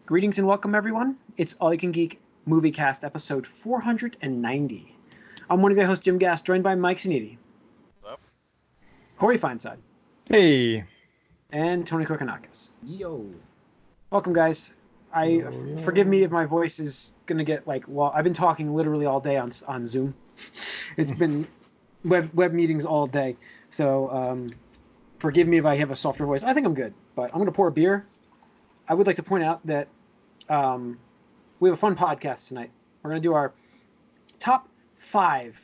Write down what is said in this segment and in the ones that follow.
Greetings and welcome, everyone. It's All You Can Geek Moviecast, episode 490. I'm one of your hosts, Jim Gass, joined by Mike Sneedy. Hello. Corey Feinside. Hey. And Tony Kokonakis. Yo. Welcome, guys. Forgive me if my voice is going to get, I've been talking literally all day on Zoom. It's been web meetings all day. So forgive me if I have a softer voice. I think I'm good, but I'm going to pour a beer. I would like to point out that we have a fun podcast tonight. We're going to do our top 5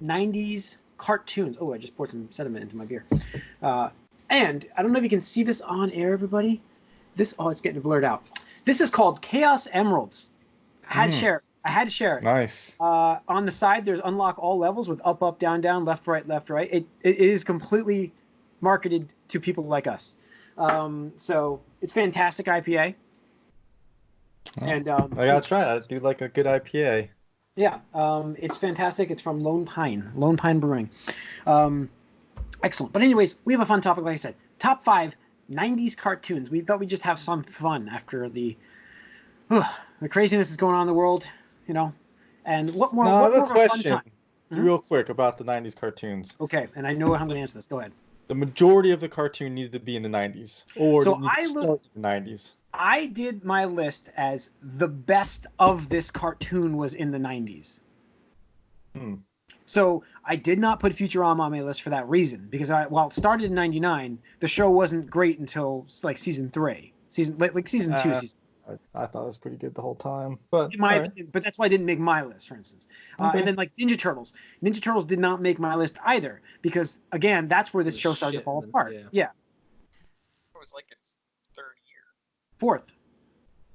90s cartoons. Oh, I just poured some sediment into my beer. And I don't know if you can see this on air, everybody. It's getting blurred out. This is called Chaos Emeralds. I had to share it. Nice. On the side, there's unlock all levels with up, up, down, down, left, right, left, right. It is completely marketed to people like us. So it's fantastic IPA. And I gotta try it. I do like a good IPA. Yeah, it's fantastic. It's from Lone Pine Brewing. Excellent. But anyways, we have a fun topic, like I said. Top 5 90s cartoons. We thought we'd just have some fun after the craziness that's going on in the world, you know. And what more? I have a question, real quick, about the 90s cartoons. Okay, and I know how I'm going to answer this. Go ahead. The majority of the cartoon needed to be in the 90s, or so start in the 90s. I did my list as the best of this cartoon was in the 90s. So I did not put Futurama on my list for that reason, because while it started in 99, the show wasn't great until like season 3, season 2. Season I thought it was pretty good the whole time, but but that's why I didn't make my list, for instance. Okay. And then like Ninja Turtles did not make my list either, because again, that's where this show started to fall apart. Yeah. It was like its third year. Fourth.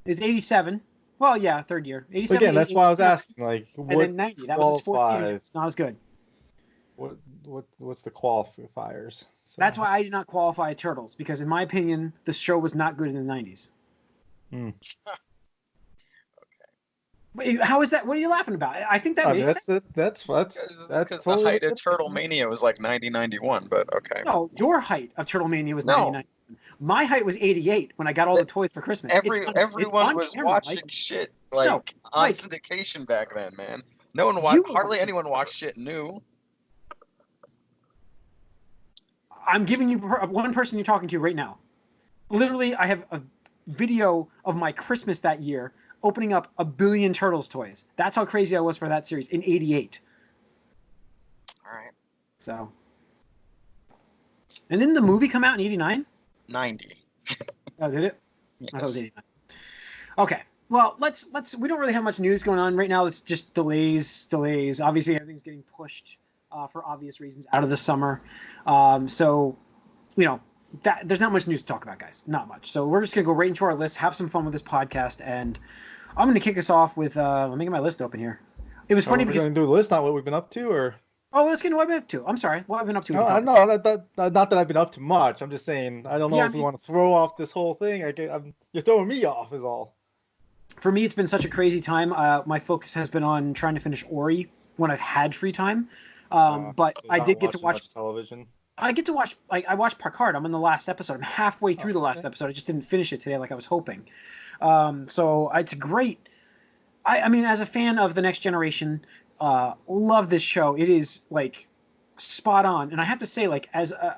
It's 87. Well, yeah, third year. 87. Again, that's why I was asking, like, what and then 90. That was his fourth season. It's not as good. What's the qualifiers? So. That's why I did not qualify Turtles, because in my opinion, the show was not good in the 90s. Okay. Wait, how is that? What are you laughing about? I think that makes sense. That's because totally the height of Turtle Mania was like 90-91, but okay. No, your height of Turtle Mania was 99. My height was 88 when I got all the toys for Christmas. Everyone was watching shit on syndication back then, man. No one watched. Hardly anyone watched shit new. I'm giving you one person you're talking to right now. Literally, I have a video of my Christmas that year opening up 1 billion Turtles toys. That's how crazy I was for that series in 88. All right. So. And didn't the movie come out in 89? 90. Oh, did it? Yes. I thought it was 89. Okay. Well, let's. We don't really have much news going on right now. It's just delays. Obviously, everything's getting pushed for obvious reasons out of the summer. So, you know, there's not much news to talk about, guys. Not much. So we're just gonna go right into our list, have some fun with this podcast, and I'm gonna kick us off with. Let me get my list open here. It was funny because we're gonna do the list, not what we've been up to, or. Oh, let's get into what I've been up to. I'm sorry. What I've been up to. No, not that I've been up to much. I'm just saying I don't know if we want to throw off this whole thing. You're throwing me off, is all. For me, it's been such a crazy time. My focus has been on trying to finish Ori when I've had free time. But so I did get to watch television. I get to watch. I watched Picard. I'm in the last episode. I'm halfway through the last episode. I just didn't finish it today like I was hoping. So it's great. I mean, as a fan of The Next Generation. Love this show. It is like spot on, and I have to say, like,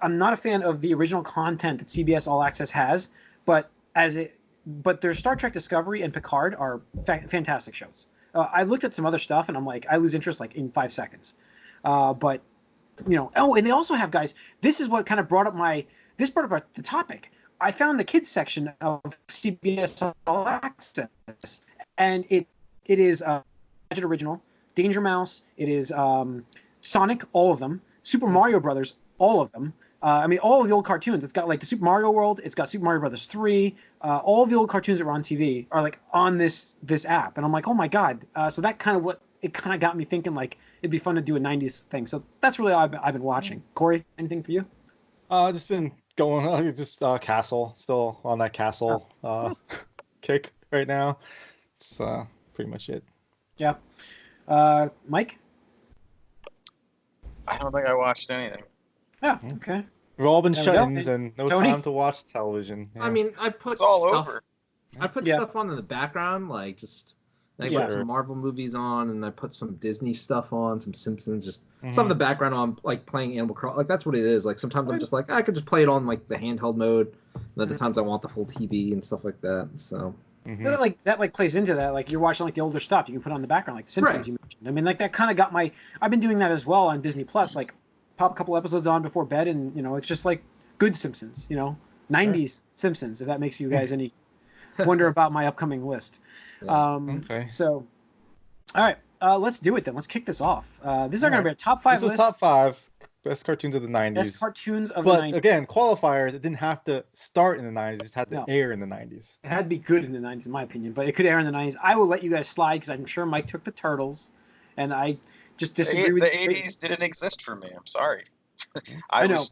I'm not a fan of the original content that CBS All Access has, but their Star Trek Discovery and Picard are fantastic shows. I looked at some other stuff, and I'm like, I lose interest like in 5 seconds. But you know, and they also have, guys. This is what kind of brought up the topic. I found the kids section of CBS All Access, and it is Gadget Original. Danger Mouse, it is Sonic, all of them, Super Mario Brothers, all of them. I mean, all of the old cartoons. It's got like the Super Mario World. It's got Super Mario Brothers 3. All the old cartoons that were on TV are like on this app, and I'm like, oh my god. So that kind of got me thinking like it'd be fun to do a 90s thing. So that's really all I've been watching. Corey, anything for you? Just been going on just Castle, still on that Castle kick right now. It's pretty much it. Yeah. Mike? I don't think I watched anything. Oh, okay. We've all been shut-ins and no Tony? time to watch television. Yeah. I mean, I put it's all stuff over. I put stuff on in the background, like just I put some Marvel movies on, and I put some Disney stuff on, some Simpsons, just some of the background on, like playing Animal Crossing. Like that's what it is. Like sometimes I'm just like I could just play it on like the handheld mode. And other times I want the full TV and stuff like that. So. But that plays into that. Like you're watching like the older stuff, you can put on the background, like the Simpsons you mentioned. I mean, like that kind of got my. I've been doing that as well on Disney Plus. Like pop a couple episodes on before bed, and it's just like good Simpsons. 90s Simpsons. If that makes you guys any wonder about my upcoming list. Okay. So, all right, let's do it then. Let's kick this off. This is going to be a top 5 list. This is top 5 best cartoons of the 90s. Best cartoons of the 90s. But again, qualifiers. It didn't have to start in the 90s. It just had to air in the 90s. It had to be good in the 90s, in my opinion. But it could air in the 90s. I will let you guys slide because I'm sure Mike took the Turtles, and I just disagree with the 80s didn't exist for me. I'm sorry. I know.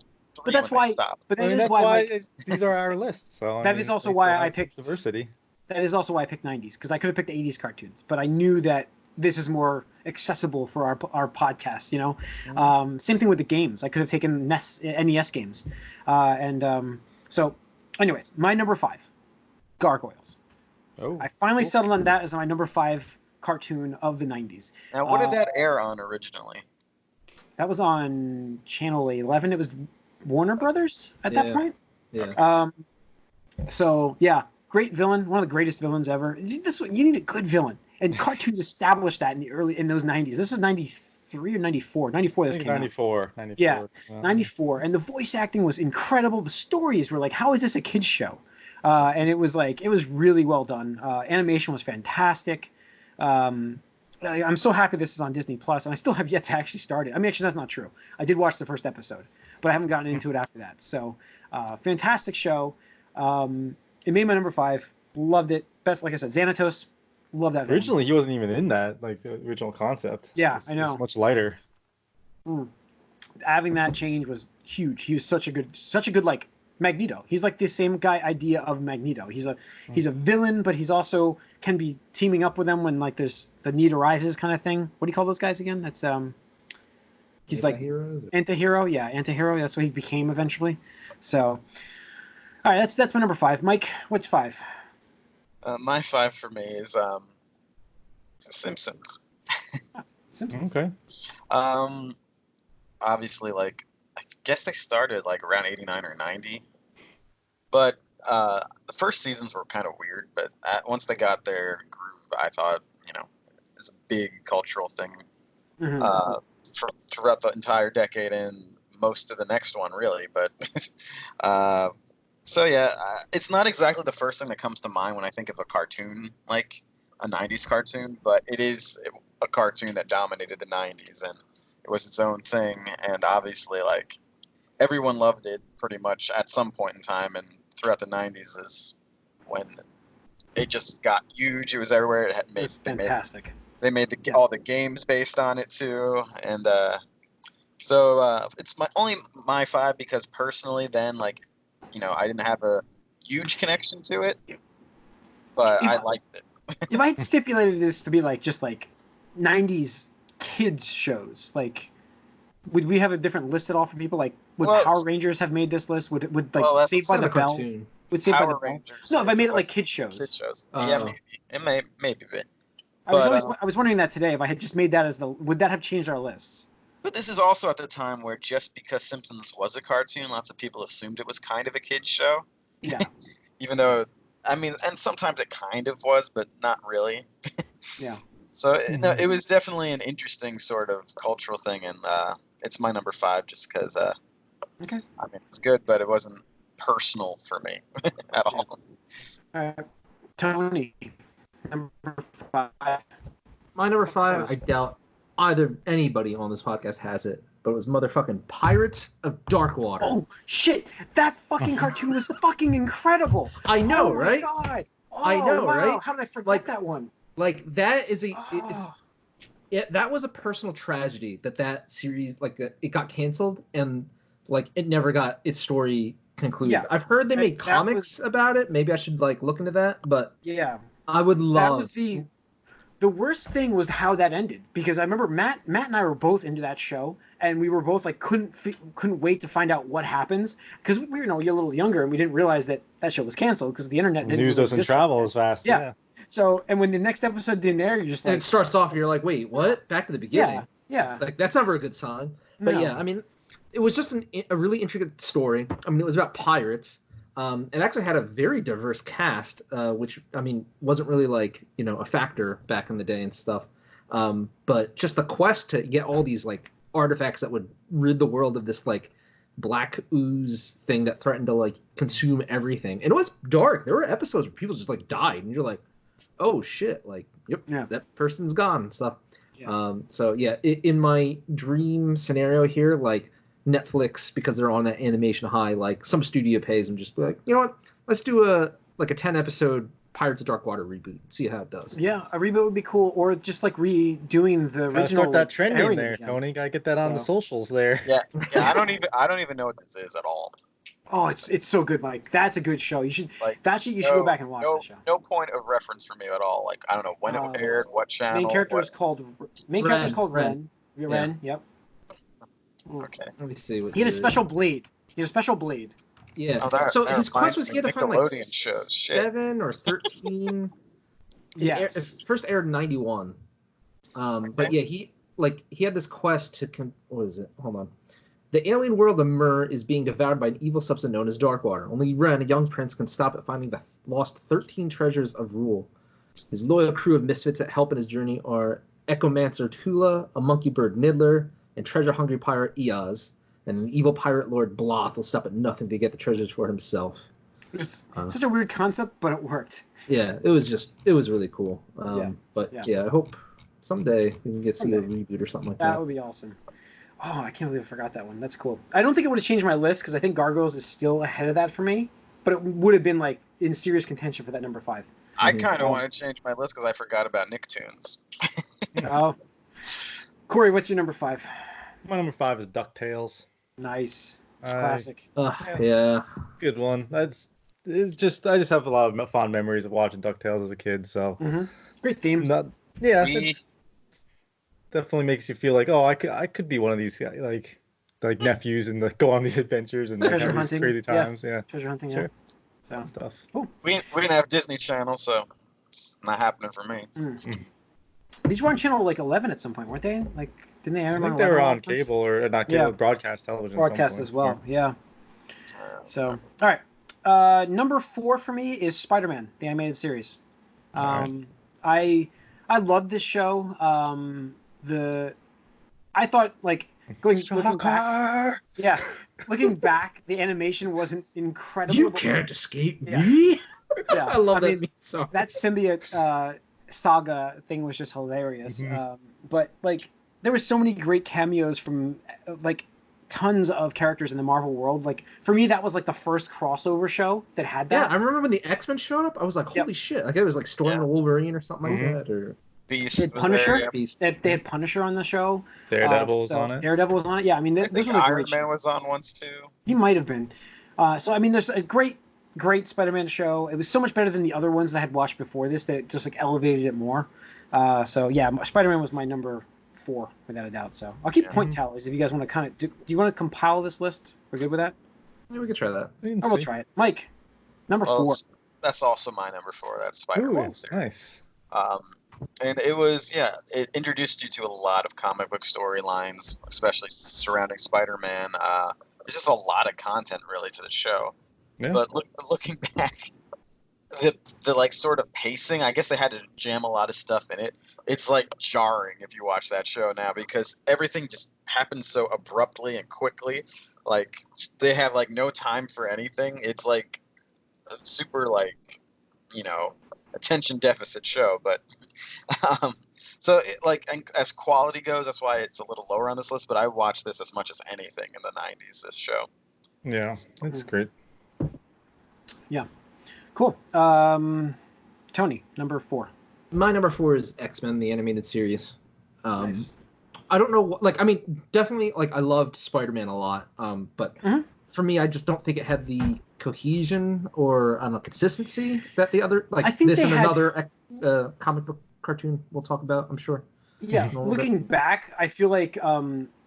But that's why. But that's why these are our lists. So that is also why I picked diversity. That is also why I picked 90s, because I could have picked 80s cartoons, but I knew that this is more accessible for our podcast. Same thing with the games. I could have taken NES games, so, anyways, my number 5, Gargoyles. Oh. I finally settled on that as my number 5 cartoon of the 90s. Now, what did that air on originally? That was on Channel 11. It was Warner Brothers at that point. Yeah. So yeah, great villain, one of the greatest villains ever. You need a good villain, and cartoons established that in those 90s. This was 93 or 94. 94. This came 94. out. Yeah, 94. And the voice acting was incredible. The stories were like, how is this a kids show? And it was really well done. Animation was fantastic. I'm so happy this is on Disney Plus, and I still have yet to actually start it. I mean, actually, that's not true. I did watch the first episode, but I haven't gotten into it after that. So, fantastic show. It made my number 5. Loved it. Best, like I said, Xanatos. Love that. Originally, he wasn't even in that, like the original concept. Yeah, I know. It's much lighter. Having that change was huge. He was such a good like Magneto. He's like the same guy idea of Magneto. He's a villain, but he's also can be teaming up with them when like there's the need arises kind of thing. What do you call those guys again? That's he's Anti-heroes? Like anti-hero. Yeah, anti-hero. That's what he became eventually. So, all right, that's my number 5. Mike, what's 5? My 5 for me is Simpsons. Simpsons. Okay. Obviously, like I guess they started like around 89 or 90, but the first seasons were kind of weird. But once they got their groove, I thought it's a big cultural thing throughout the entire decade and most of the next one, really. But so yeah, it's not exactly the first thing that comes to mind when I think of a cartoon, like a 90s cartoon, but it is a cartoon that dominated the 90s, and it was its own thing, and obviously, like, everyone loved it pretty much at some point in time, and throughout the 90s is when it just got huge. It was everywhere. It was fantastic. They made all the games based on it, too, and so it's my 5 because personally then, like, I didn't have a huge connection to it, but I liked it. If I had stipulated this to be like just like 90s kids shows, like would we have a different list at all for people? Like would Power Rangers have made this list? Would like Saved by the Bell? Would Saved by the Bell? No, if I made it like kids shows. Kids shows. Yeah, maybe. It may be. I was wondering that today. If I had just made that as would that have changed our lists? But this is also at the time where just because Simpsons was a cartoon, lots of people assumed it was kind of a kid's show. Yeah. Even though, I mean, and sometimes it kind of was, but not really. Yeah. So no, it was definitely an interesting sort of cultural thing, and it's my number 5 just because. Okay. I mean, it's good, but it wasn't personal for me at all. Tony, number 5. My number 5, I doubt either anybody on this podcast has it, but it was motherfucking Pirates of Darkwater. Oh shit! That fucking cartoon was fucking incredible. I know, right? Oh my god! Oh, I know, wow. right? How did I forget that one? Like that is that was a personal tragedy that series it got canceled and like it never got its story concluded. Yeah, I've heard they made comics about it. Maybe I should like look into that, but yeah, I would love The worst thing was how that ended, because I remember Matt and I were both into that show, and we were both like couldn't wait to find out what happens, because we you're a little younger and we didn't realize that show was canceled because the internet didn't news really doesn't exist travel yet. as fast. Yeah. Yeah. So, and when the next episode didn't air, you're just And like, it starts off, you're like, wait, what? Back to the beginning. Yeah. It's like, that's never a good sign. But No. yeah, I mean, it was just a really intricate story. I mean, it was about pirates. It actually had a very diverse cast, which, I mean, wasn't really like, a factor back in the day and stuff. But just the quest to get all these like artifacts that would rid the world of this like black ooze thing that threatened to like consume everything. And it was dark. There were episodes where people just like died, and you're like, oh shit, like, yep, that person's gone and stuff. Yeah. So yeah, in my dream scenario here, like Netflix, because they're on that animation high, like some studio pays them, just be like, you know what, let's do a 10 episode Pirates of Dark Water reboot, see how it does. Yeah, a reboot would be cool, or just like redoing the original. Start that trending there, again. Tony. Gotta get that on the socials there. Yeah. I don't even know what this is at all. Oh, it's so good, Mike. That's a good show. You should should go back and watch that show. No point of reference for me at all. Like, I don't know when it aired, what channel. Main character is called Ren. Ren. Yep. Okay. Let me see what he had a special blade. Yeah. So his quest was he had to find like shows. 7 or 13. Yes. It first aired in 91. But yeah, he had this quest to what is it? Hold on. The alien world of Myr is being devoured by an evil substance known as Darkwater. Only Ren, a young prince, can stop it, finding the lost 13 treasures of Rule. His loyal crew of misfits that help in his journey are Echomancer Tula, a monkey bird Niddler, and treasure-hungry pirate Eoz. And an evil pirate lord Bloth will stop at nothing to get the treasures for himself. It's such a weird concept, but it worked. Yeah, it was really cool. But yeah, I hope someday we can see a reboot or something like that. That would be awesome. Oh, I can't believe I forgot that one. That's cool. I don't think it would have changed my list because I think Gargoyles is still ahead of that for me, but it would have been like in serious contention for that number 5. I kind of want to change my list because I forgot about Nicktoons. Oh, Corey, what's your number 5? My number 5 is DuckTales. Nice. It's classic. Yeah. Good one. I just have a lot of fond memories of watching DuckTales as a kid. So great theme. Definitely makes you feel like, oh, I could be one of these like nephews and go on these adventures and treasure have hunting. These crazy times. Yeah. Treasure hunting. Sure. So stuff. Cool. We didn't have Disney Channel, so it's not happening for me. These were on channel like 11 at some point, weren't they? Like, didn't they air them? I think they were on cable or not cable, broadcast television. Broadcast as well. Yeah. So, all right. Number 4 for me is Spider-Man, the animated series. I loved this show. I thought like looking back, the animation wasn't incredible. You can't escape me. Yeah. I love that meme song. That symbiote saga thing was just hilarious. But like there were so many great cameos from like tons of characters in the Marvel world. Like for me, that was like the first crossover show that had that. Yeah, I remember when the X-Men showed up. I was like, holy shit! Like it was like Storm and Wolverine or something like that, or Beast. They had Punisher. They had Punisher on the show. Daredevil was on it. Daredevil was on it. Yeah, I mean, this was a great Iron show. Man was on once too. He might have been. So I mean, there's a great Spider-Man show. It was so much better than the other ones that I had watched before this. That it just like elevated it more. So yeah, Spider-Man was my number 4 without a doubt. So I'll keep point tallies if you guys want to kind of do you want to compile this list? We're good with that? Yeah, we could try that. We'll try it. Mike, number 4. That's also my number 4. That's Spider-Man series. Nice. And it introduced you to a lot of comic book storylines, especially surrounding Spider-Man. There's just a lot of content really to the show. Yeah. But looking back, the like sort of pacing, I guess they had to jam a lot of stuff in it. It's like jarring if you watch that show now because everything just happens so abruptly and quickly. Like they have like no time for anything. It's like a super like, attention deficit show, but so as quality goes, that's why it's a little lower on this list, but I watched this as much as anything in the 90s, this show. Yeah, it's great. Yeah, cool. Tony, number 4. My number 4 is X-Men, the animated series. Nice. I don't know, definitely, I loved Spider-Man a lot, but for me, I just don't think it had the cohesion or, I don't know, consistency that the other, I think this and had... another comic book cartoon we'll talk about, I'm sure. Yeah, looking back, I feel like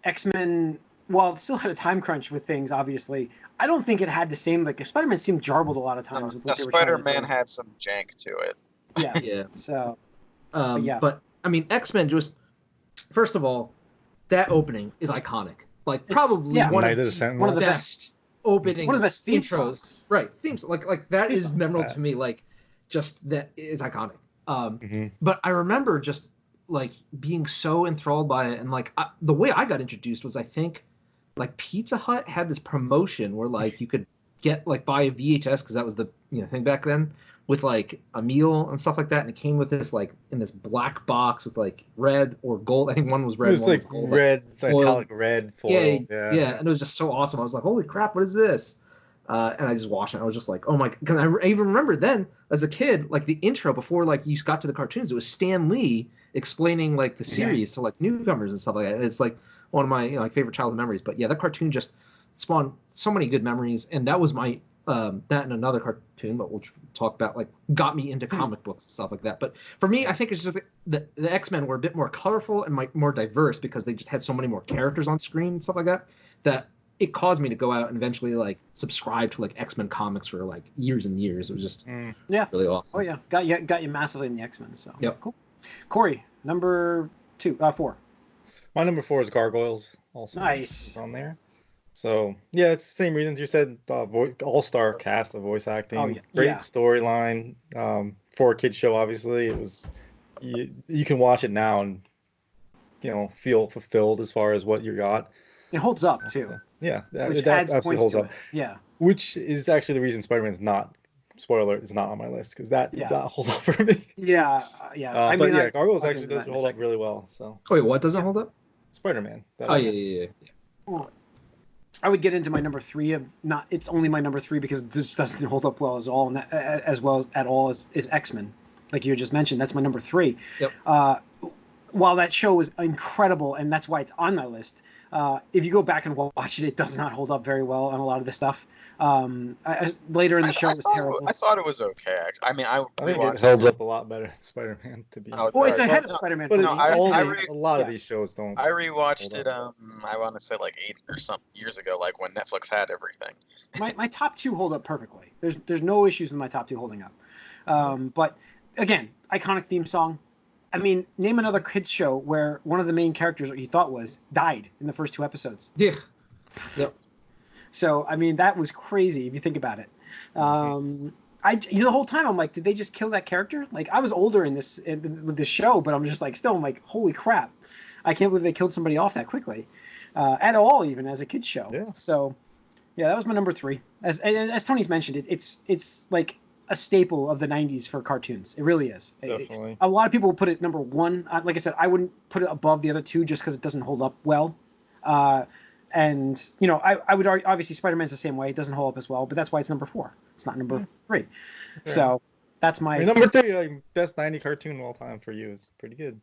X-Men, while it still had a time crunch with things, obviously, I don't think it had the same, like, Spider-Man seemed jarbled a lot of times. With what they were trying to Spider-Man do. had some jank to it. Yeah. Yeah. So, but I mean, X-Men just, first of all, that opening is iconic. Like, probably one of the best opening, one of the best theme intros. songs. Right, themes. Like that is memorable to me. Like, just that is iconic. But I remember just like being so enthralled by it, and like the way I got introduced was, I think, like Pizza Hut had this promotion where like you could get like buy a VHS, because that was the thing back then, with like a meal and stuff like that, and it came with this like in this black box with like red or gold. I think one was red. It was one like was gold, red, like, metallic red foil. Yeah, and it was just so awesome. I was like, holy crap, what is this? And I just watched it. I was just like, oh my, because I even remember then as a kid, like the intro before like you got to the cartoons, it was Stan Lee explaining like the series to like newcomers and stuff like that. And it's like one of my like favorite childhood memories. But yeah, that cartoon just spawned so many good memories, and that was my that and another cartoon, but we'll talk about, like, got me into comic books and stuff like that. But for me, I think it's just the X-Men were a bit more colorful and more diverse, because they just had so many more characters on screen and stuff like that, that it caused me to go out and eventually like subscribe to like X-Men comics for like years and years. It was just really awesome. Oh yeah, got you massively in the X-Men. So yep, cool. Corey, number 4. My number 4 is Gargoyles. Also, nice on there. So yeah, it's the same reasons you said. All-star cast of voice acting, great storyline. For a kid show, obviously, it was. You can watch it now and feel fulfilled as far as what you got. It holds up too. Yeah, which that adds absolutely points holds to up. it. Yeah. Which is actually the reason Spider-Man's not. Spoiler alert, is not on my list, because that holds up for me. Yeah. Gargoyles actually does hold up really well. So. Oh, wait, what doesn't hold up? Spider-Man. Yeah. Well, I would get into my number 3 of not. It's only my number 3 because this doesn't hold up well as X-Men, like you just mentioned. That's my number 3. Yep. While that show is incredible, and that's why it's on my list. If you go back and watch it, it does not hold up very well on a lot of the stuff. Later in the show, it was terrible. I thought it was okay. I mean, I think it holds up a lot better than Spider-Man, to be honest. Well, it's ahead of Spider-Man. But a lot of these shows don't. I rewatched it. I want to say like 8 or some years ago, like when Netflix had everything. My top 2 hold up perfectly. There's no issues with my top 2 holding up. But again, iconic theme song. I mean, name another kids show where one of the main characters, what you thought was, died in the first 2 episodes. Yeah. Yep. So, I mean, that was crazy if you think about it. The whole time I'm like, did they just kill that character? Like, I was older with this show, but I'm just like, still, I'm like, holy crap. I can't believe they killed somebody off that quickly. At all, even as a kids show. Yeah. So, yeah, that was my number 3. As Tony's mentioned, it's like a staple of the 90s for cartoons. It really is. Definitely. A lot of people put it number 1. Like I said, I wouldn't put it above the other 2 just because it doesn't hold up well. And I would argue, obviously Spider-Man's the same way. It doesn't hold up as well, but that's why it's number 4. It's not number 3. Okay. So that's my number 3. Best 90 cartoon of all time for you is pretty good.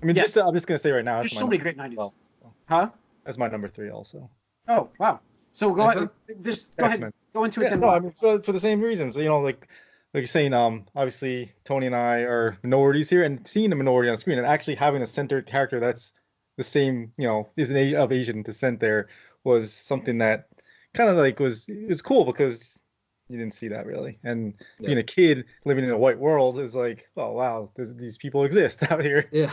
I mean, I'm just gonna say right now. There's so many great 90s. Huh? That's my number 3 also. Oh wow. So go ahead. Just go ahead. Go into it then. No, I mean for the same reasons. Like you're saying, obviously Tony and I are minorities here, and seeing a minority on screen and actually having a centered character that's the same, is of Asian descent there, was something that kind of like was cool, because you didn't see that really. And being a kid living in a white world is like, oh wow, these people exist out here. Yeah.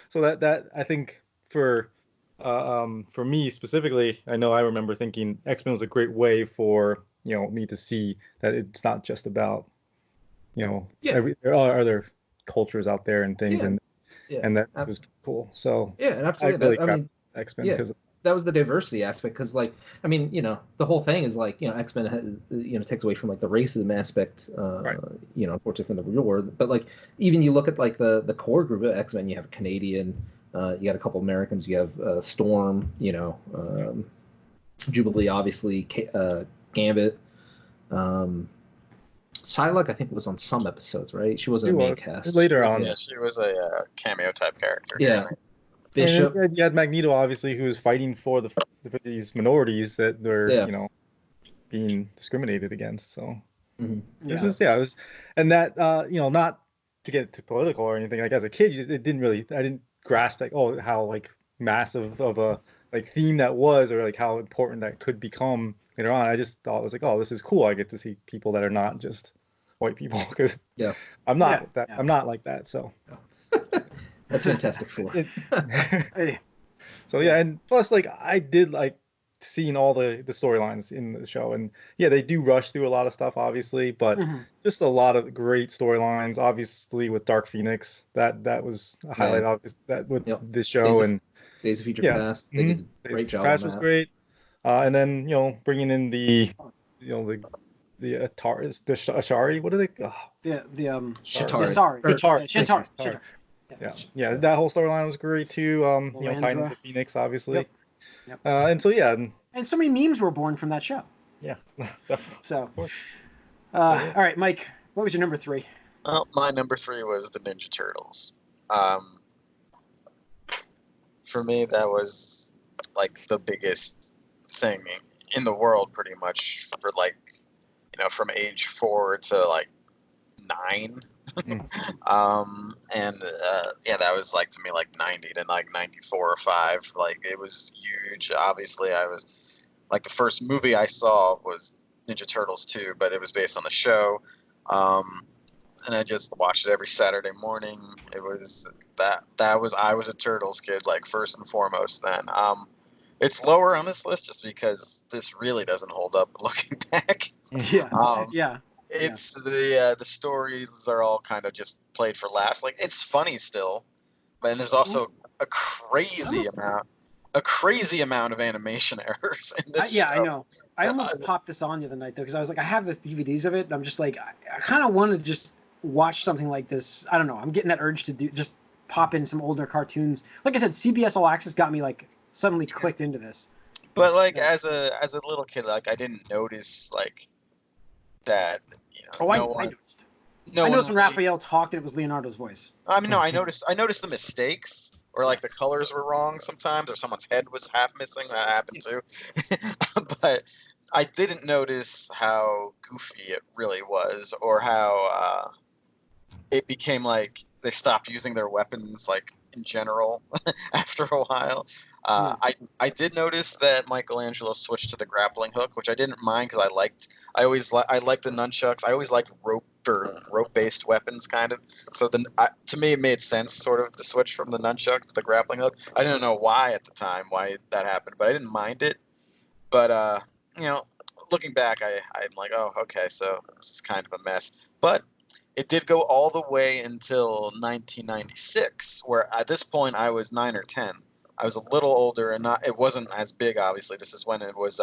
So that I think for me specifically, I know I remember thinking X-Men was a great way for me to see that it's not just about there are other cultures out there and things, and that was cool. So and absolutely. I mean, X-Men because that was the diversity aspect, because like I mean the whole thing is like X-Men has, takes away from like the racism aspect, right. Unfortunately from the real world, but like even you look at like the core group of X-Men, you have Canadian. You got a couple Americans. You have Storm, Jubilee, obviously, Gambit. Psylocke, I think, was on some episodes, right? She wasn't a main cast. Later on. Yeah, she was a cameo type character. Yeah. Bishop. And you had Magneto, obviously, who was fighting for these minorities that were, being discriminated against. So mm-hmm. it was, and that, not to get too political or anything. Like as a kid, it didn't really, I didn't grasp like, oh, how like massive of a like theme that was, or like how important that could become later on. I just thought it was like, oh, this is cool. I get to see people that are not just white people, because I'm not I'm not like that. So that's Fantastic Four. So yeah, and plus like I did like seeing all the storylines in the show, and yeah, they do rush through a lot of stuff obviously, but just a lot of great storylines. Obviously with Dark Phoenix, that was a highlight of that with this show. Days of Future Past, they did a great job. Past was great, and then bringing in the Ashari, what are they? Chitauri. Yeah, that whole storyline was great too. Tying into Phoenix, obviously. Yep. And so and so many memes were born from that show. Yeah. So, all right, Mike, what was your number 3? Well, my number 3 was the Ninja Turtles. For me, that was like the biggest thing in the world, pretty much, for like, from age 4 to like 9. That was like to me like 90 to like 94 or 5. Like it was huge. Obviously, I was like, the first movie I saw was Ninja Turtles 2, but it was based on the show. And I just watched it every Saturday morning. It was I was a Turtles kid, like, first and foremost then. It's lower on this list just because this really doesn't hold up looking back. It's the stories are all kind of just played for laughs. Like, it's funny still, but there's also a crazy amount of animation errors in this show. I know. I almost popped this on the other night though, because I was like, I have this DVDs of it, and I'm just like, I kind of want to just watch something like this. I don't know. I'm getting that urge to just pop in some older cartoons. Like I said, CBS All Access got me like suddenly clicked into this. But like as a little kid, like I didn't notice like that. I noticed. I noticed when Raphael talked and it was Leonardo's voice. I mean, no, I noticed the mistakes, or like the colors were wrong sometimes, or someone's head was half missing. That happened too. But I didn't notice how goofy it really was, or how it became like they stopped using their weapons, like, in general after a while. I did notice that Michelangelo switched to the grappling hook, which I didn't mind because I liked the nunchucks. I always liked rope-based weapons, kind of. So to me, it made sense sort of to switch from the nunchuck to the grappling hook. I didn't know why at the time why that happened, but I didn't mind it. But looking back, I'm like, oh, okay, so this is kind of a mess. But it did go all the way until 1996, where at this point I was 9 or 10. I was a little older, and it wasn't as big, obviously. This is when it was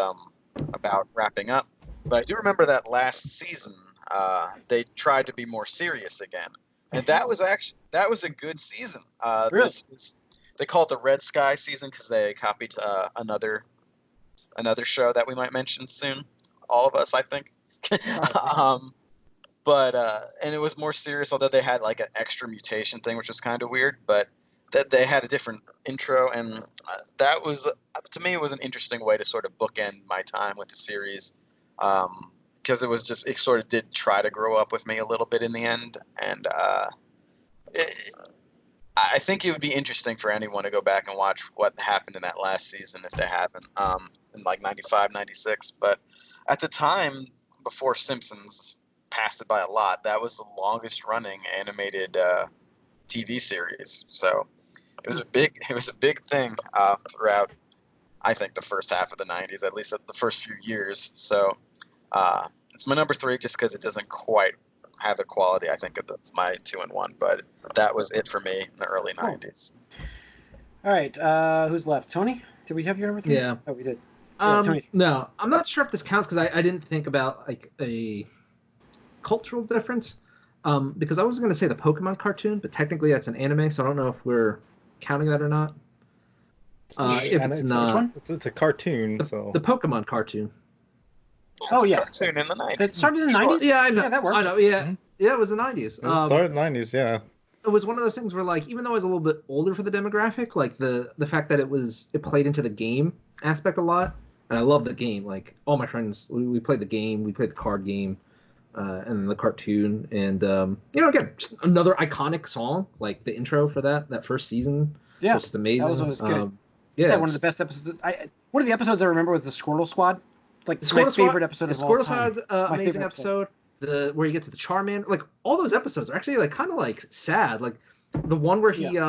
about wrapping up. But I do remember that last season, they tried to be more serious again. And that was a good season. Really? They call it the Red Sky season because they copied another show that we might mention soon. All of us, I think. And it was more serious, although they had like an extra mutation thing, which was kind of weird, but that they had a different intro, and that was, to me, it was an interesting way to sort of bookend my time with the series, because it sort of did try to grow up with me a little bit in the end, and I think it would be interesting for anyone to go back and watch what happened in that last season if they haven't, in like 95, 96, but at the time, before Simpsons passed it by a lot, that was the longest running animated TV series. So it was a big thing throughout, I think, the first half of the 90s, at least the first few years. So it's my number 3 just because it doesn't quite have the quality, I think, of my 2 and 1, but that was it for me in the early 90s. All right, who's left? Tony? Did we have your number 3? Yeah. Oh, we did. No, I'm not sure if this counts because I didn't think about like a cultural difference, because I was going to say the Pokemon cartoon, but technically that's an anime, so I don't know if we're counting that or not. If it's not, it's a cartoon. So the Pokemon cartoon. Oh yeah, cartoon in the 90s. That started in the 90s. Yeah, I know. Yeah, that works. I know. Yeah, yeah, it was the 90s. It started in the 90s. Yeah. It was one of those things where, like, even though I was a little bit older for the demographic, like the fact that it played into the game aspect a lot, and I love the game. Like all my friends, we played the game, we played the card game. and the cartoon, and again, just another iconic song, like the intro for that first season. Yeah, was just amazing. That was good. Yeah, one of the best episodes. One of the episodes I remember was the Squirtle Squad. Like the my favorite episode of all Squirtle time. Squad's amazing episode. Where you get to the Charman, like all those episodes are actually like kind of like sad. Like the one where he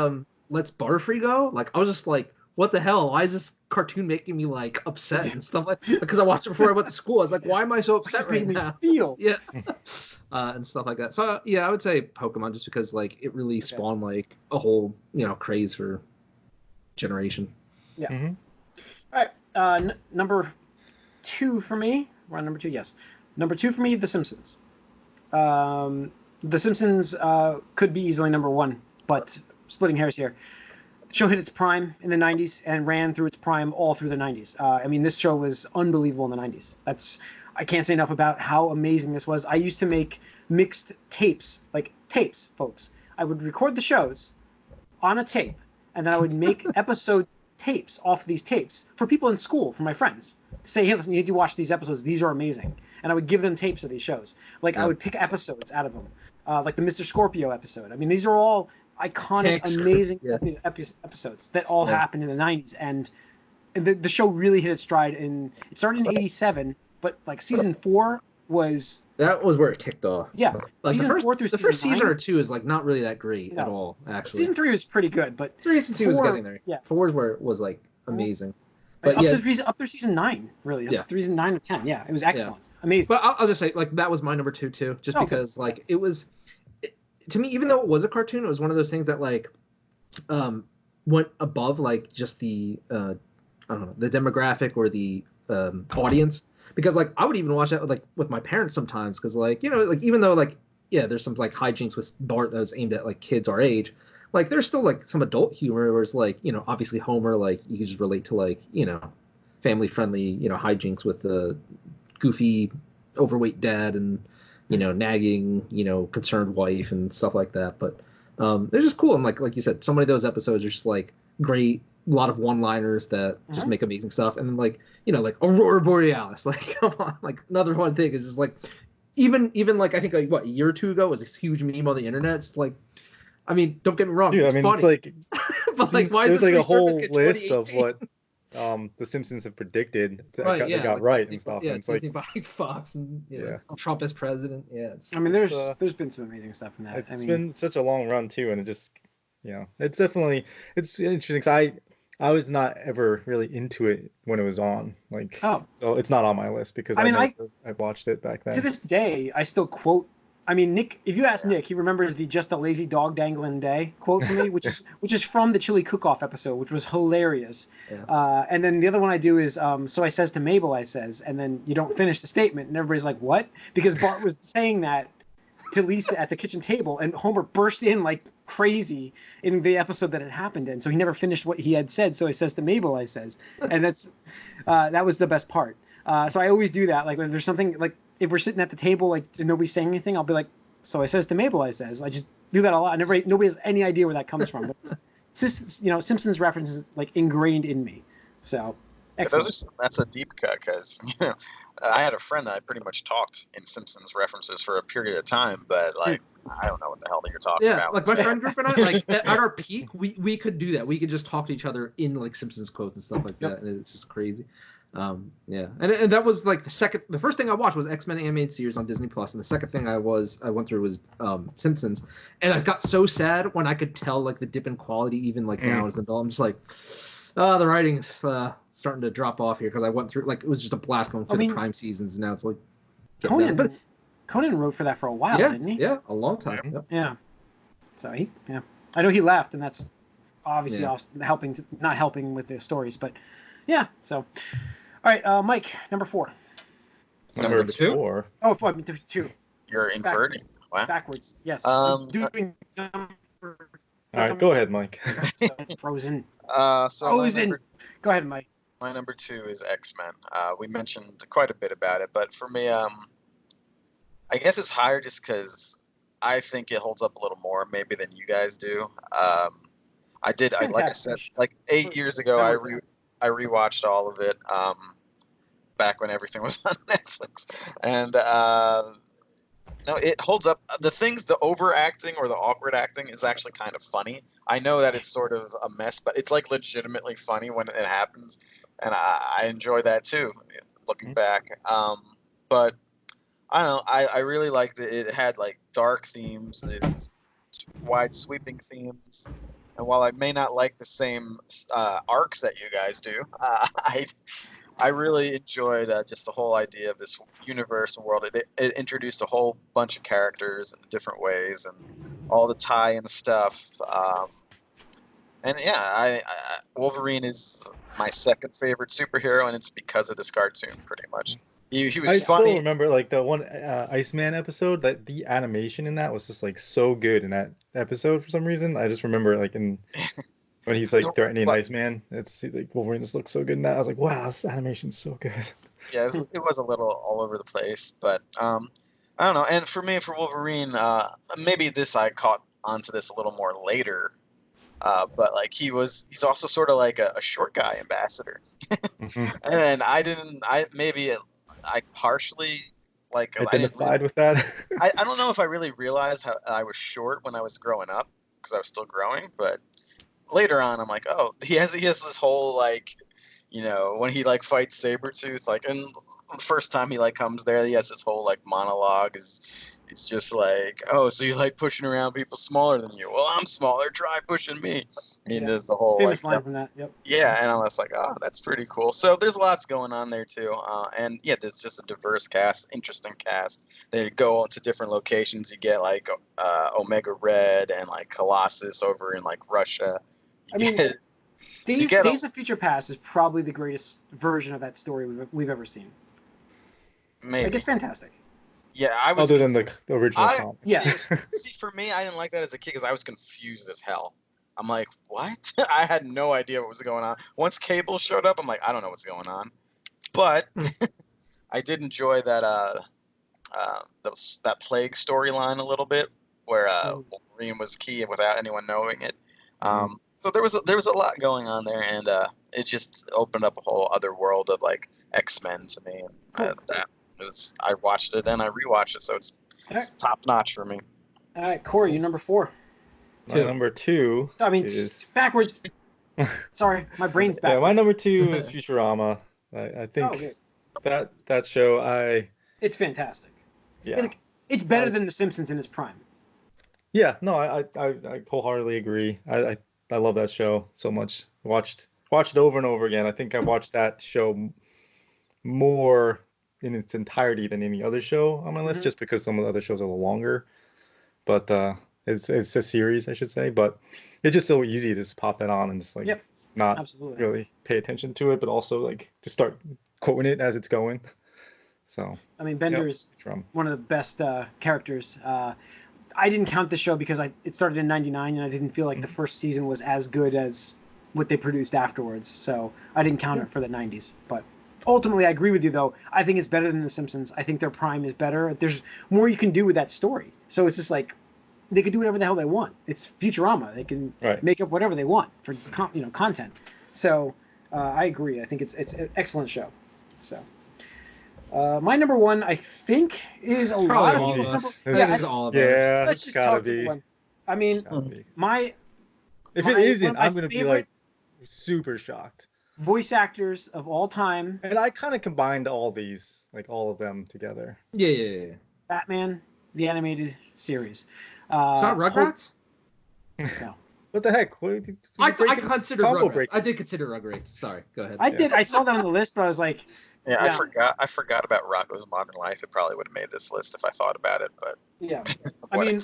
lets Butterfree go. Like I was just like, what the hell? Why is this cartoon making me like upset and stuff like? Because I watched it before I went to school. I was like, why am I so upset right now? Feel and stuff like that. So I would say Pokemon just because like it really spawned like a whole craze for generation. Yeah. Mm-hmm. All right. Number 2 for me. We're on number 2. Yes. Number 2 for me, The Simpsons. The Simpsons could be easily number 1, but splitting hairs here. The show hit its prime in the 90s and ran through its prime all through the 90s. I mean, this show was unbelievable in the 90s. I can't say enough about how amazing this was. I used to make mixed tapes, folks. I would record the shows on a tape, and then I would make episode tapes off these tapes for people in school, for my friends. Say, hey, listen, you need to watch these episodes. These are amazing. And I would give them tapes of these shows. Like, I would pick episodes out of them. Like the Mr. Scorpio episode. I mean, these are all iconic, amazing episodes that all happened in the 90s. And the show really hit its stride. It started in 87, but, like, season 4 was... That was where it kicked off. Yeah. Like season 4 through the season first 9, season or 2 is, like, not really that great at all, actually. Season 3 was pretty good, but... Season 2 was getting there. Yeah. 4 is where it was, like, amazing. But up through season 9, really. Up to season 9 or 10. Yeah, it was excellent. Yeah. Amazing. But I'll just say, like, that was my number 2 too, just because like it was, to me, even though it was a cartoon, it was one of those things that like went above like just the I don't know, the demographic or the audience, because like I would even watch that with my parents sometimes, because like like even though like there's some like hijinks with Bart that was aimed at like kids our age, like there's still like some adult humor where it's like obviously Homer, like you can just relate to like family friendly hijinks with the goofy overweight dad and nagging concerned wife and stuff like that, but they're just cool, and like you said, so many of those episodes are just like great, a lot of one-liners that just make amazing stuff. And then like like Aurora Borealis, like come on, like another one thing is just like even like I think like what, a year or two ago, was this huge meme on the internet. It's like, I mean, don't get me wrong, yeah, it's funny. It's like but like why is there's this like a whole list of 2018? what the Simpsons have predicted that Right, they got like right Disney, and stuff. Yeah, and it's Disney like, buying Fox and Trump as president. Yeah, I mean, there's been some amazing stuff in that. It's been such a long run too, and it just it's definitely interesting. 'Cause I was not ever really into it when it was on, like so it's not on my list because I watched it back then. To this day, I still quote. I mean, Nick, if you ask Nick, he remembers the "just a lazy dog dangling day" quote from me, which is from the Chili Cook-Off episode, which was hilarious. Yeah. And then the other one I do is, so I says to Mabel, I says, and then you don't finish the statement, and everybody's like, what? Because Bart was saying that to Lisa at the kitchen table, and Homer burst in like crazy in the episode that had happened in, so he never finished what he had said. So he says to Mabel, I says, and that was the best part. So I always do that. Like when there's something, like if we're sitting at the table, like nobody's saying anything, I'll be like, so I says to Mabel, I says. I just do that a lot. Nobody has any idea where that comes from. But it's just, Simpsons references like ingrained in me. So excellent. That's a deep cut, because I had a friend that I pretty much talked in Simpsons references for a period of time, but like I don't know what the hell that you're talking about. Yeah, like my friend group and I, like at our peak, we could do that. We could just talk to each other in like Simpsons quotes and stuff like that, and it's just crazy. And that was like the first thing I watched was X-Men animated series on Disney Plus, and the second thing I went through was Simpsons, and I got so sad when I could tell like the dip in quality even like now as an adult. I'm just like, the writing's starting to drop off here, because I went through, like, it was just a blast going through the prime seasons, and now it's like Conan wrote for that for a while, didn't he? Yeah, a long time. Yep. Yeah. So I know he left, and that's obviously not helping with the stories, but yeah. So, all right, Mike, number 4. Number 4. Oh, 2. You're inverting. Wow. Backwards. Yes. Doing all right, go ahead, Mike. Frozen. Frozen. Go ahead, Mike. My number 2 is X-Men. We mentioned quite a bit about it, but for me, I guess it's higher just because I think it holds up a little more maybe than you guys do. Like I said, like 8 years ago, I rewatched all of it back when everything was on Netflix, and No, it holds up. The overacting or the awkward acting is actually kind of funny. I know that it's sort of a mess, but it's like legitimately funny when it happens, and I enjoy that too, looking back. But I don't know. I really liked it. It had like dark themes, it's wide sweeping themes, and while I may not like the same arcs that you guys do, I really enjoyed just the whole idea of this universe and world. It introduced a whole bunch of characters in different ways and all the tie-in stuff. And yeah, Wolverine is my second favorite superhero, and it's because of this cartoon, pretty much. He was I funny. still remember like the one Iceman episode. That the animation in that was just like so good in that episode for some reason. I just remember like when he's like threatening Iceman, it's like Wolverine just looks so good in that. I was like, wow, this animation's so good. Yeah, it was a little all over the place, but I don't know. And for me, for Wolverine, maybe I caught onto this a little more later, but like he's also sort of like a short guy ambassador, and I partially like identified with that. I don't know if I really realized how I was short when I was growing up because I was still growing, but later on, I'm like, oh, he has this whole like, when he like fights Sabretooth, like, and the first time he like comes there, he has this whole like monologue. It's just like, oh, so you like pushing around people smaller than you? Well, I'm smaller. Try pushing me. And he does the whole famous line from that. Yep. Yeah, and I was like, oh, that's pretty cool. So there's lots going on there too, and yeah, there's just a diverse cast, interesting cast. They go to different locations. You get like Omega Red and like Colossus over in like Russia. I mean, Days of Future Past is probably the greatest version of that story we've ever seen. Maybe. Like, it's fantastic. Yeah, I was. Other than the original comic. Yeah. See, for me, I didn't like that as a kid because I was confused as hell. I'm like, what? I had no idea what was going on. Once Cable showed up, I'm like, I don't know what's going on. But I did enjoy that that plague storyline a little bit, where Wolverine was key without anyone knowing it. So there was a lot going on there, and it just opened up a whole other world of like X-Men to me. And I watched it and I rewatched it, so it's top notch for me. All right, Corey, you're number 4. My number 2. I mean, is... backwards. Sorry, my brain's backwards. Yeah, my number 2 is Futurama. I think that show, it's fantastic. Yeah, it's better than The Simpsons in its prime. Yeah, no, I wholeheartedly agree. I love that show so much. Watched it over and over again. I think I watched that show more in its entirety than any other show on my list, just because some of the other shows are a little longer. But it's a series, I should say. But it's just so easy to just pop that on and just like not really pay attention to it, but also like just start quoting it as it's going. So I mean, Bender's one of the best characters. I didn't count the show because it started in '99 and I didn't feel like the first season was as good as what they produced afterwards. So I didn't count it for the '90s. But ultimately, I agree with you, though. I think it's better than The Simpsons. I think their prime is better. There's more you can do with that story. So it's just like they can do whatever the hell they want. It's Futurama. They can make up whatever they want for content. So I agree. I think it's an excellent show. So. My number 1, I think, is a lot of people's number. Yeah, all of us. Yeah, let's just talk to one. I mean, if it isn't, I'm gonna be like super shocked. Voice actors of all time. And I kind of combined all these, like all of them together. Yeah. Batman, the animated series. It's not Rugrats? No. What the heck? I consider Rugrats. I did consider Rugrats. Sorry, go ahead. I did. I saw that on the list, but I was like, I forgot about Rocko's Modern Life. It probably would have made this list if I thought about it, but yeah. I mean,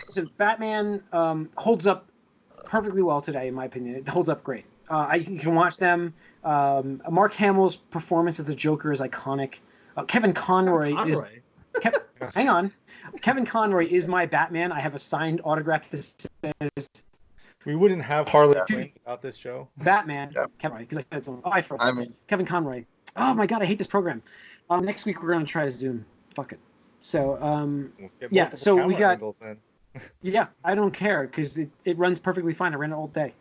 listen, Batman holds up perfectly well today, in my opinion. It holds up great. You can watch them. Mark Hamill's performance as the Joker is iconic. Kevin Conroy is. Hang on. Kevin Conroy is my Batman. I have a signed autograph that says. We wouldn't have Harley Quinn without this show. Batman, Kevin, because I said it. Kevin Conroy. Oh my God, I hate this program. Next week we're gonna try Zoom. Fuck it. So so we got. Yeah, I don't care because it runs perfectly fine. I ran it all day.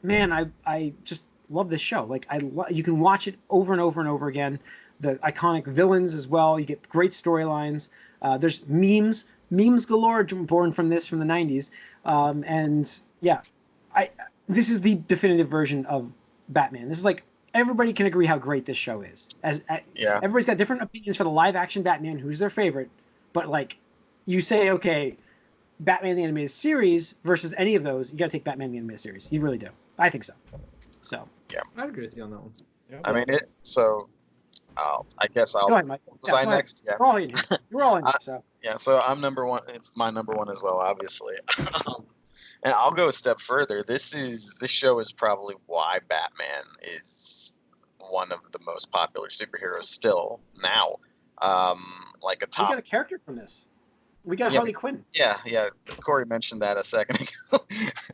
Man, I just love this show. Like you can watch it over and over and over again. the iconic villains as well. You get great storylines. There's memes galore born from this from the 90s. And yeah, this is the definitive version of Batman. This is like, everybody can agree how great this show is. Everybody's got different opinions for the live action Batman, who's their favorite, but like, you say, okay, Batman the Animated Series versus any of those, you got to take Batman the Animated Series. You really do. I think so. So yeah, I agree with you on that one. Yeah. I mean it. So I guess I'll. Go ahead, Mike. Was I next? Yeah. We're all in here. You're all in here. So Yeah. So I'm number one. It's my number one as well, obviously. And I'll go a step further. This show is probably why Batman is one of the most popular superheroes still now. Like a top. we got a character from this. We got Harley Quinn. Yeah. Corey mentioned that a second ago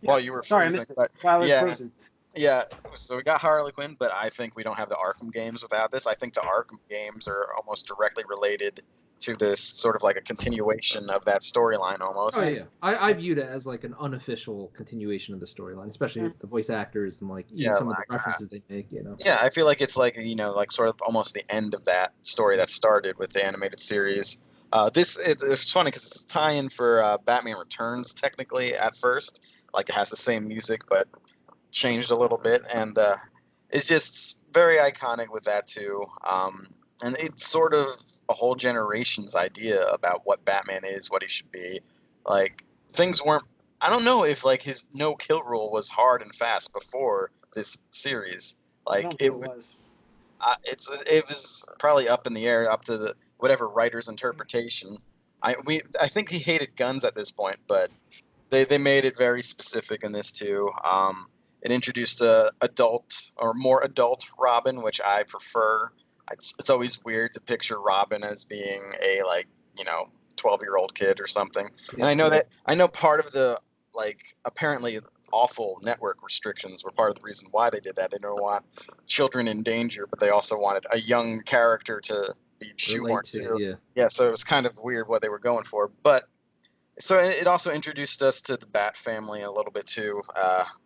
while you were Sorry, freezing, I missed it. but While I was frozen. yeah. So we got Harley Quinn, but I think we don't have the Arkham games without this. I think the Arkham games are almost directly related to this, sort of like a continuation of that storyline almost. Oh yeah, I viewed it as like an unofficial continuation of the storyline, especially with the voice actors and like some of the references they make. Yeah, I feel like it's like like sort of almost the end of that story that started with the animated series. It's funny because it's a tie-in for Batman Returns technically at first. Like it has the same music but changed a little bit, and it's just very iconic with that too. And it's sort of a whole generation's idea about what Batman is, what he should be. Like things weren't. I don't know if like his no kill rule was hard and fast before this series. Like it was. It was probably up in the air, up to whatever writer's interpretation. I think he hated guns at this point, but they made it very specific in this too. It introduced a more adult Robin, which I prefer. It's always weird to picture Robin as being a 12-year-old kid or something. And I know part of the apparently awful network restrictions were part of the reason why they did that. They don't want children in danger, but they also wanted a young character to be shoehorned to. Yeah, so it was kind of weird what they were going for. But so it also introduced us to the Bat family a little bit too,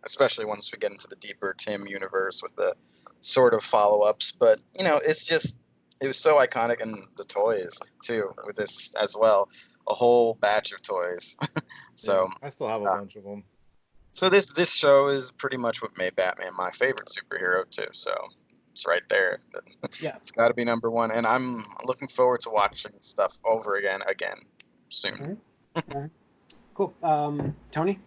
especially once we get into the deeper Tim universe with the sort of follow-ups. But it was so iconic, and the toys too with this as well, a whole batch of toys. So I still have a bunch of them. So this show is pretty much what made Batman my favorite superhero too. So it's right there. Yeah, it's got to be number one, and I'm looking forward to watching stuff over again soon. Mm-hmm. Cool. Tony?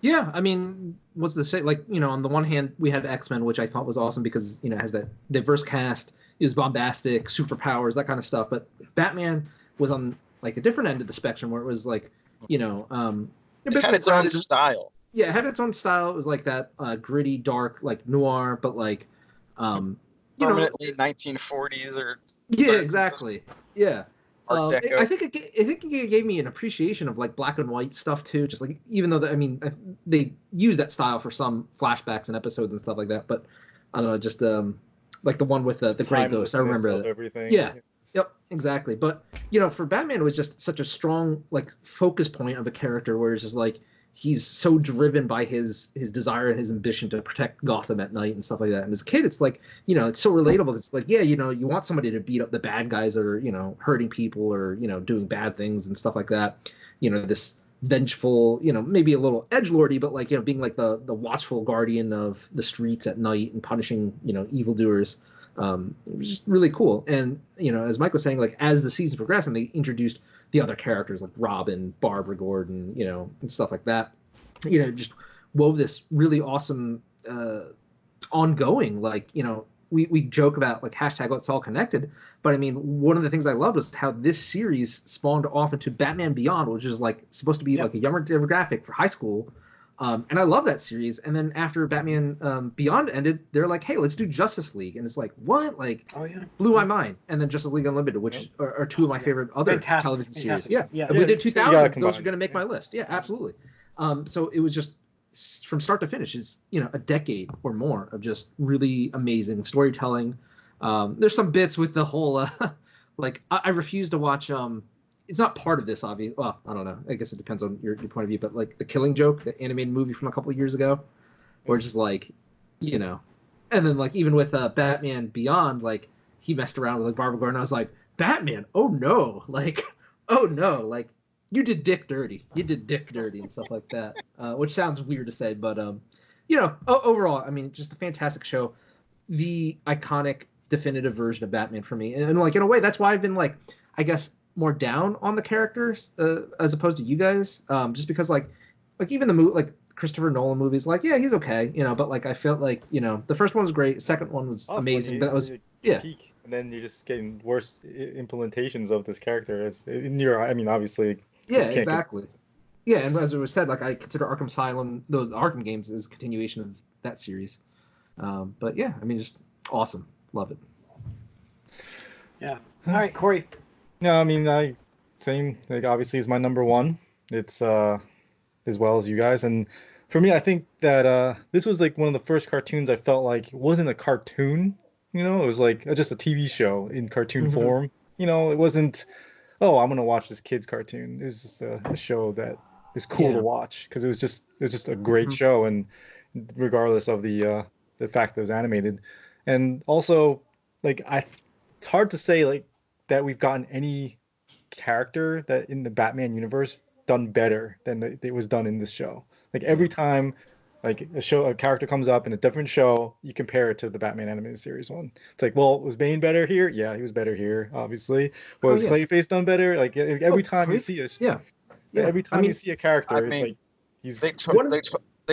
Yeah, I mean, what's the say? Like, on the one hand, we had X-Men, which I thought was awesome because, it has that diverse cast. It was bombastic, superpowers, that kind of stuff. But Batman was on, like, a different end of the spectrum where it was, like, it had its own style. Yeah, it had its own style. It was, like, that gritty, dark, like, noir, but, like, permanently 1940s or 30s. Yeah, exactly. Yeah. Art Deco. I think it gave me an appreciation of like black and white stuff too. Just like even though they use that style for some flashbacks and episodes and stuff like that, but I don't know, just like the one with the Grey Ghost. I remember that. Everything. Yeah. Yep. Exactly. But for Batman, it was just such a strong like focus point of a character where it's just like he's so driven by his desire and his ambition to protect Gotham at night and stuff like that. And as a kid, it's like, it's so relatable. It's like, yeah, you want somebody to beat up the bad guys that are, hurting people or, doing bad things and stuff like that. This vengeful, maybe a little edgelordy, but like, being like the watchful guardian of the streets at night and punishing, evildoers. It was just really cool. And, as Mike was saying, like as the season progressed and they introduced the other characters like Robin, Barbara Gordon, and stuff like that, just wove this really awesome ongoing, like, we joke about like hashtag it's all connected, but I mean, one of the things I loved was how this series spawned off into Batman Beyond, which is like supposed to be like a younger demographic for high school. And I love that series. And then after Batman Beyond ended, they're like, hey, let's do Justice League. And it's like, what? Like, blew my mind. And then Justice League Unlimited, which are two of my favorite other television series. Yeah. If we did 2000, those are going to make my list. Yeah, absolutely. So it was just from start to finish, it's, a decade or more of just really amazing storytelling. There's some bits with the whole, like, I refuse to watch, it's not part of this, obviously. Well, I don't know. I guess it depends on your point of view. But like The Killing Joke, the animated movie from a couple of years ago, where it's just like, and then like even with Batman Beyond, like he messed around with like Barbara Gordon. I was like, Batman, oh no, like, oh no, like you did Dick dirty, and stuff like that, which sounds weird to say, but overall, I mean, just a fantastic show, the iconic definitive version of Batman for me, and like in a way, that's why I've been like, I guess, more down on the characters as opposed to you guys, just because like even the movie, like Christopher Nolan movies, like yeah, he's okay, but like I felt like the first one was great, second one was amazing, but that was peak, and then you're just getting worse implementations of this character. It's in your, I mean, obviously. Yeah, exactly. Yeah, and as it was said, like I consider Arkham Asylum, those Arkham games, as a continuation of that series. But yeah, I mean, just awesome, love it. Yeah. All right, Corey. No, I mean, same. Like obviously, is my number one. It's as well as you guys, and for me, I think that this was like one of the first cartoons I felt like wasn't a cartoon. It was like just a TV show in cartoon form. It wasn't, oh, I'm gonna watch this kid's cartoon. It was just a show that is cool to watch because it was just a great show, and regardless of the fact that it was animated, and also like it's hard to say like that we've gotten any character that in the Batman universe done better than it was done in this show. Like every time like a character comes up in a different show, you compare it to the Batman animated series one. It's like, well, was Bane better here? Yeah, he was better here, obviously. Was Clayface done better? Like every time you see every time you see a character, it's like he's they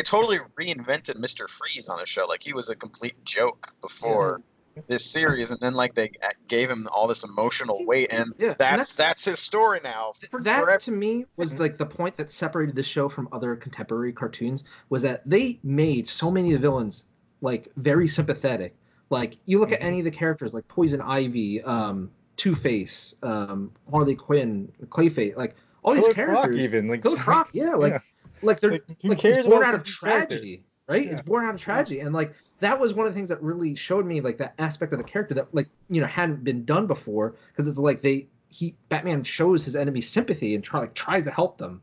totally reinvented Mr. Freeze on the show. Like he was a complete joke before this series, and then like they gave him all this emotional weight, and that's his story now. That to me was like the point that separated the show from other contemporary cartoons, was that they made so many of the villains like very sympathetic. Like you look at any of the characters, like Poison Ivy, Two-Face, Harley Quinn, Clayface, like all these characters. Croc even like Killer Croc, like they're it's born out of tragedy, right? It's born out of tragedy, and like that was one of the things that really showed me like that aspect of the character that like hadn't been done before, because it's like Batman shows his enemies sympathy and tries to help them,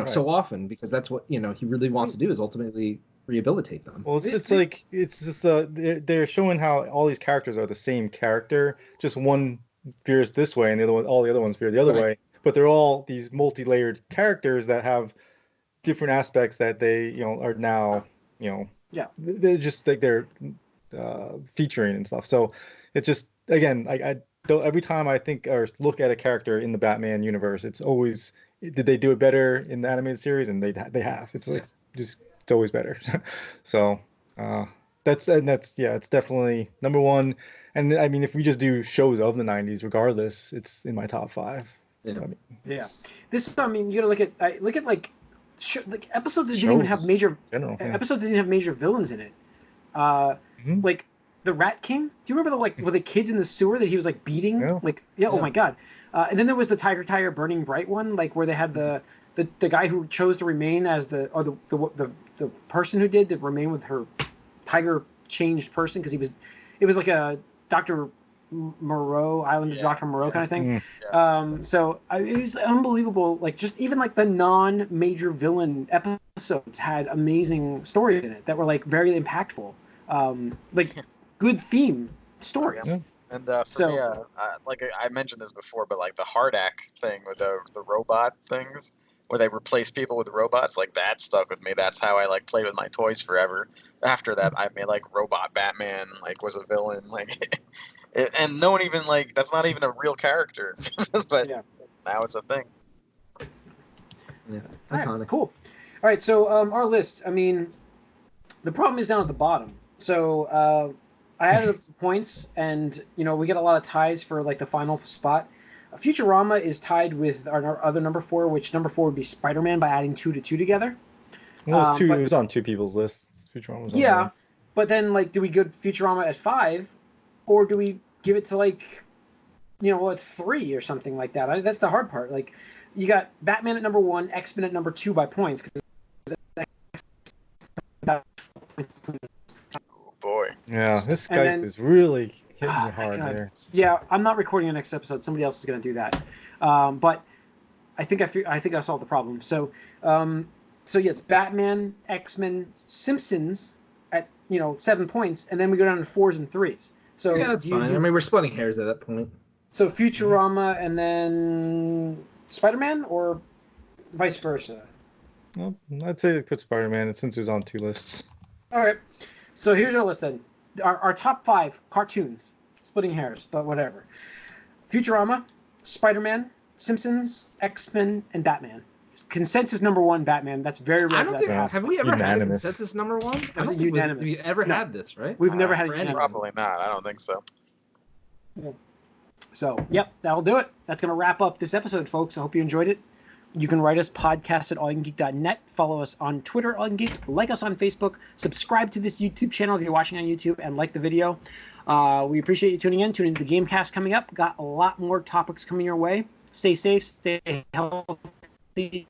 so often, because that's what he really wants to do, is ultimately rehabilitate them. Well, it's like it's just they're showing how all these characters are the same character, just one veers this way and all the other ones veer the other way, but they're all these multi-layered characters that have different aspects that they are now they're just like they're featuring and stuff. So it's just, again, I don't, every time I think or look at a character in the Batman universe, it's always, did they do it better in the animated series? And they have. It's like just it's always better. So it's definitely number one. And I mean, if we just do shows of the 90s, regardless, it's in my top 5. Yeah. I mean, This, I mean, you gotta look at like episodes that didn't even have major episodes that didn't have major villains in it. Like the Rat King. Do you remember with the kids in the sewer that he was like beating? Oh my god. And then there was the Tiger Burning Bright one, like where they had the guy who chose to remain as the person who did to remain with her tiger changed person, because it was like a Dr. Moreau, Island of Dr. Moreau kind of thing. So it was unbelievable. Like just even like the non-major villain episodes had amazing stories in it that were like very impactful. Like good theme stories. And for me, like I mentioned this before, but like the Hardak thing with the robot things, where they replace people with robots, like that stuck with me. That's how I like played with my toys forever. After that, I made like Robot Batman, like was a villain, like, and no one even like, that's not even a real character, but now it's a thing. Yeah, all right, cool. All right, so our list. I mean, the problem is down at the bottom. So I added up the points, and we get a lot of ties for like the final spot. Futurama is tied with our other number 4, which number 4 would be Spider-Man by adding 2 to 2 together. Well, it was on 2 people's lists. Futurama was on there. But then like, do we go Futurama at 5, or do we give it to like, 3 or something like that? That's the hard part. Like, you got Batman at number 1, X-Men at number 2 by points. Oh boy. Yeah, this Skype is really hitting me hard there. Yeah, I'm not recording the next episode. Somebody else is going to do that. But I think I solved the problem. So it's Batman, X-Men, Simpsons at 7 points, and then we go down to 4s and 3s. So yeah, that's fine. I mean, we're splitting hairs at that point. So Futurama and then Spider-Man, or vice versa? Well, I'd say put Spider-Man since it was on 2 lists. All right. So here's our list then. Our top 5 cartoons. Splitting hairs, but whatever. Futurama, Spider-Man, Simpsons, X-Men, and Batman. Consensus number 1, Batman. That's very rare. I don't think. Have we ever had a consensus number 1? I don't think unanimous. we ever had this, right? We've never had a unanimous. Probably not. I don't think so. Yeah. So, yep, that'll do it. That's going to wrap up this episode, folks. I hope you enjoyed it. You can write us podcast at allyoucangeek.net. Follow us on Twitter, allyoucangeek. Like us on Facebook. Subscribe to this YouTube channel if you're watching on YouTube, and like the video. We appreciate you tuning in. Tune into the Gamecast coming up. Got a lot more topics coming your way. Stay safe. Stay healthy.